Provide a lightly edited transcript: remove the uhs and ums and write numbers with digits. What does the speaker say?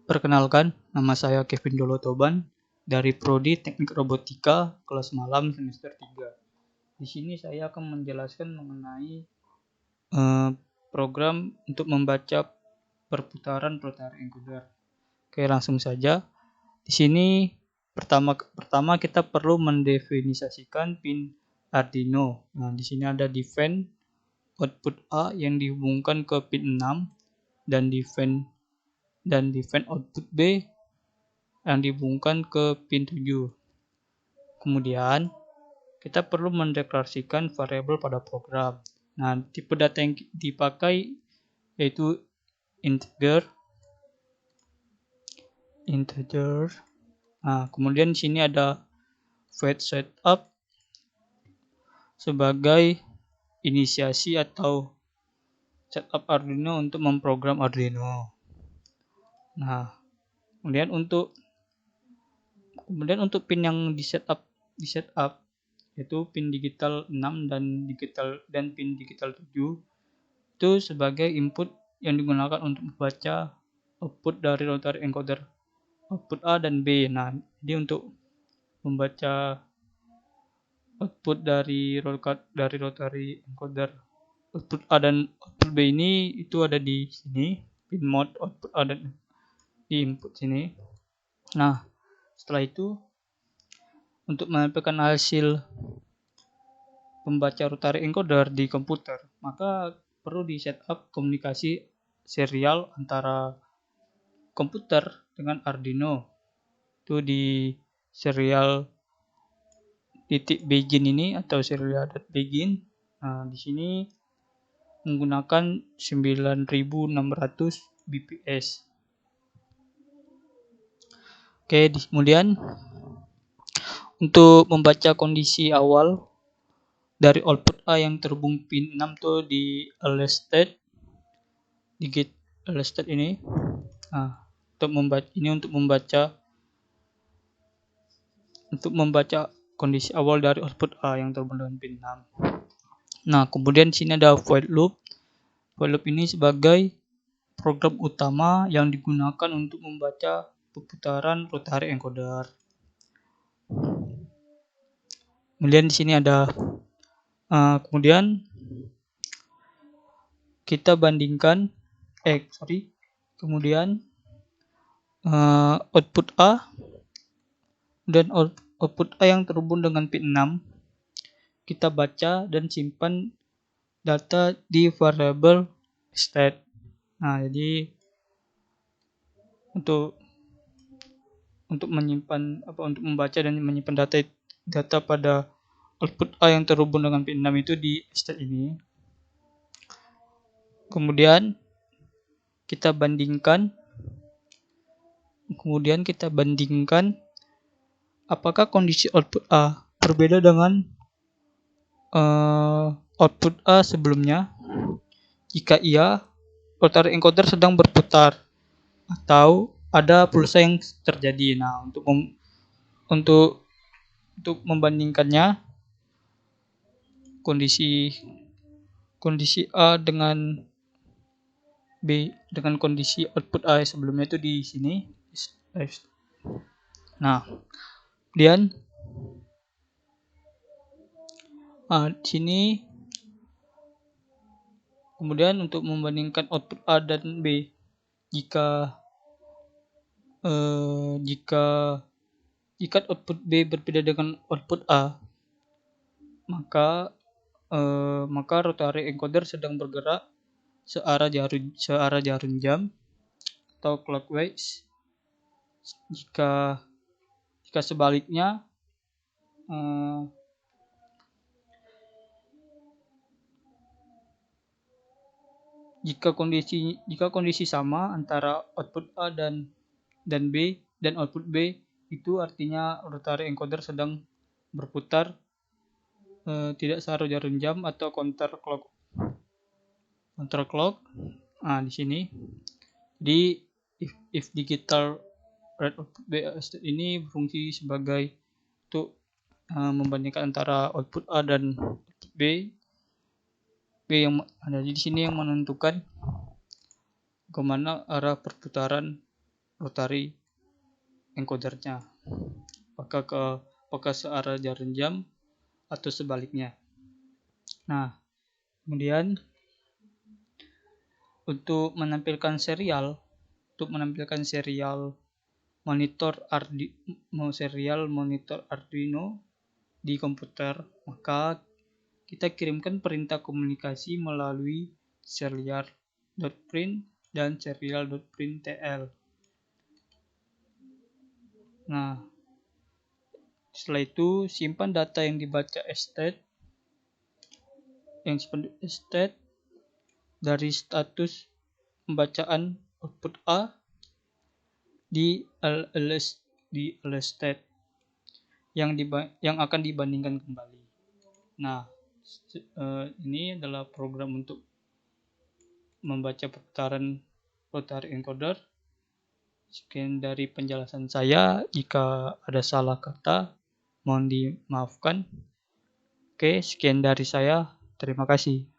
Perkenalkan, nama saya Kevin Dolotoban dari Prodi Teknik Robotika kelas malam semester 3. Di sini saya akan menjelaskan mengenai program untuk membaca perputaran rotary encoder. Oke, langsung saja. Di sini pertama kita perlu mendefinisikan pin Arduino. Nah, di sini ada define output A yang dihubungkan ke pin 6 dan define output B yang dihubungkan ke pin 7. Kemudian kita perlu mendeklarasikan variabel pada program. Nah, tipe data yang dipakai yaitu integer. Nah, kemudian di sini ada void setup sebagai inisiasi atau setup Arduino untuk memprogram Arduino. Nah, kemudian untuk pin yang di setup yaitu pin digital 6 dan pin digital 7 itu sebagai input yang digunakan untuk membaca output dari rotary encoder output A dan B. Nah, jadi untuk membaca output dari rotary encoder output A dan output B ini itu ada di sini, pin mode output A dan di input sini. Nah, setelah itu untuk menampilkan hasil pembaca rotary encoder di komputer, maka perlu di setup komunikasi serial antara komputer dengan Arduino. Itu di serial .begin ini atau serial.begin. Nah, di sini menggunakan 9600 bps. Oke, kemudian untuk membaca kondisi awal dari output A yang terhubung pin 6 tuh di ls state, di gate ls state ini. Nah, untuk membaca kondisi awal dari output A yang terhubung dengan pin 6. Nah, kemudian di sini ada void loop. Void loop ini sebagai program utama yang digunakan untuk membaca perputaran rotary encoder. Kemudian di sini ada kemudian kita bandingkan kemudian output A dan output A yang terhubung dengan pin 6 kita baca dan simpan data di variabel state. Nah, jadi untuk membaca dan menyimpan data pada output A yang terhubung dengan pin 6 itu di state ini. Kemudian kita bandingkan apakah kondisi output A berbeda dengan output A sebelumnya. Jika iya, rotary encoder sedang berputar atau ada pulsa yang terjadi. Nah, untuk membandingkannya kondisi A dengan B dengan kondisi output A sebelumnya itu di sini. Nah, kemudian di sini kemudian untuk membandingkan output A dan B, jika output B berbeda dengan output A, maka rotary encoder sedang bergerak searah jarum jam atau clockwise. Jika sebaliknya jika kondisi sama antara output A dan B dan output B, itu artinya rotary encoder sedang berputar tidak searah jarum jam atau counter clock. Nah, di sini di if digital read output B ini berfungsi sebagai untuk membandingkan antara output A dan output B yang ada di sini yang menentukan kemana arah perputaran rotary encodernya, apakah searah jarum jam atau sebaliknya. Nah, kemudian untuk menampilkan serial monitor Arduino di komputer, maka kita kirimkan perintah komunikasi melalui serial.print dan serial.println. Nah, setelah itu simpan data yang dibaca state dari status pembacaan output A di lstate yang akan dibandingkan kembali. Nah, ini adalah program untuk membaca perputaran rotary encoder. Sekian dari penjelasan saya. Jika ada salah kata, mohon dimaafkan. Oke, sekian dari saya. Terima kasih.